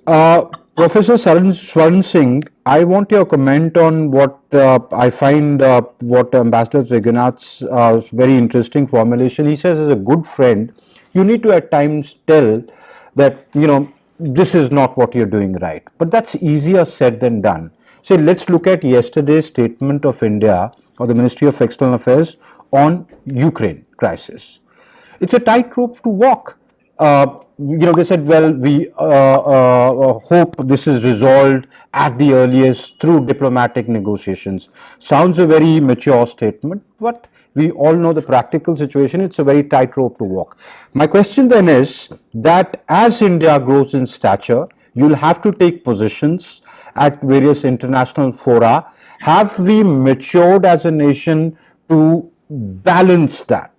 Professor Swaran Singh, I want your comment on what I find what Ambassador Regunath's very interesting formulation. He says, as a good friend, you need to at times tell that, this is not what you're doing right. But that's easier said than done. So let's look at yesterday's statement of India or the Ministry of External Affairs on Ukraine crisis. It's a tightrope to walk. They said, well, we hope this is resolved at the earliest through diplomatic negotiations. Sounds a very mature statement, but we all know the practical situation. It's a very tightrope to walk. My question then is that as India grows in stature, you'll have to take positions at various international fora. Have we matured as a nation to balance that?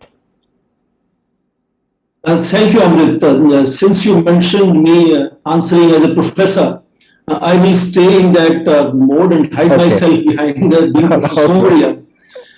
Thank you, Amrit. Since you mentioned me answering as a professor, I will stay in that mode and hide myself behind being professorial.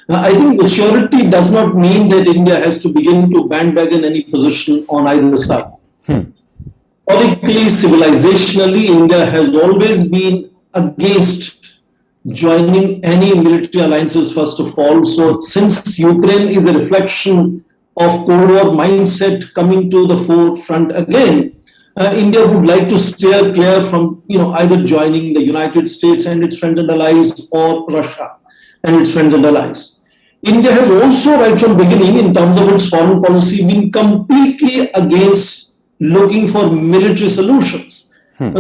I think maturity does not mean that India has to begin to bandwagon any position on either side. Politically, civilizationally, India has always been against joining any military alliances, first of all. So since Ukraine is a reflection of Cold War mindset coming to the forefront again, India would like to steer clear from either joining the United States and its friends and allies or Russia and its friends and allies. India has also, right from beginning, in terms of its foreign policy, been completely against looking for military solutions.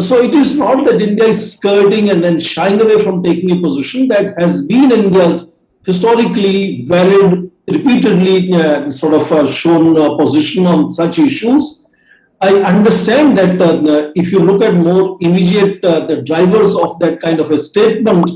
So it is not that India is skirting and shying away from taking a position. That has been India's historically valid, repeatedly shown position on such issues. I understand that if you look at more immediate the drivers of that kind of a statement,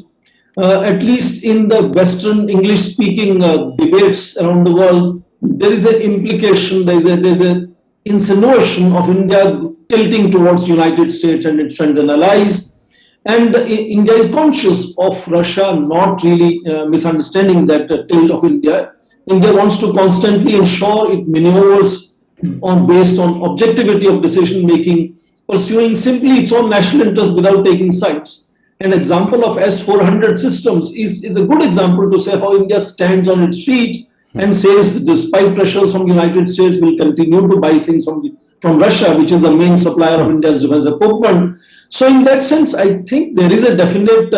at least in the Western English-speaking debates around the world, there is an implication, there's an insinuation of India tilting towards United States and its friends and allies. And India is conscious of Russia not really misunderstanding that tilt of India. India wants to constantly ensure it maneuvers based on objectivity of decision making, pursuing simply its own national interest without taking sides. An example of S-400 systems is a good example to say how India stands on its feet and says, despite pressures from the United States, will continue to buy things from Russia, which is the main supplier of India's defense equipment. So in that sense, I think there is a definite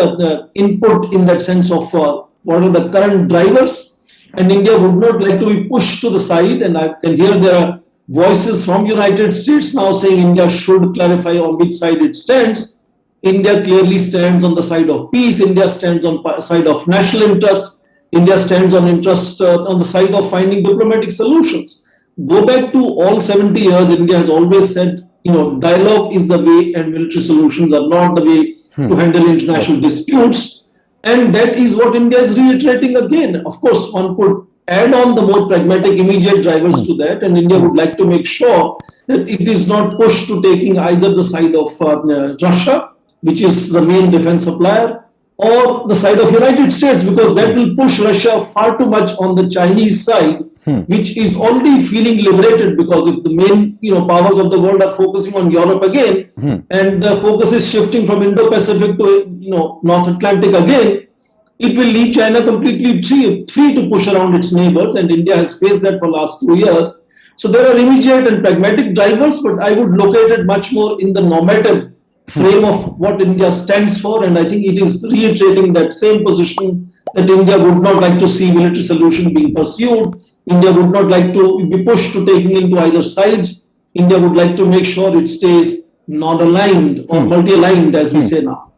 input in that sense of what are the current drivers, and India would not like to be pushed to the side. And I can hear there are voices from United States now saying India should clarify on which side it stands. India clearly stands on the side of peace. India stands on the side of national interest. India stands on interest on the side of finding diplomatic solutions. Go back to all 70 years, India has always said, dialogue is the way and military solutions are not the way to handle international disputes. And that is what India is reiterating again. Of course, one could add on the more pragmatic immediate drivers to that, and India would like to make sure that it is not pushed to taking either the side of Russia, which is the main defense supplier, or the side of United States, because that will push Russia far too much on the Chinese side, which is already feeling liberated, because if the main powers of the world are focusing on Europe again, and the focus is shifting from Indo-Pacific to North Atlantic again, it will leave China completely free to push around its neighbors, and India has faced that for the last 2 years. So there are immediate and pragmatic drivers, but I would locate it much more in the normative frame of what India stands for, and I think it is reiterating that same position that India would not like to see military solution being pursued. India would not like to be pushed to taking into either sides. India would like to make sure it stays non-aligned or multi-aligned, as we say now.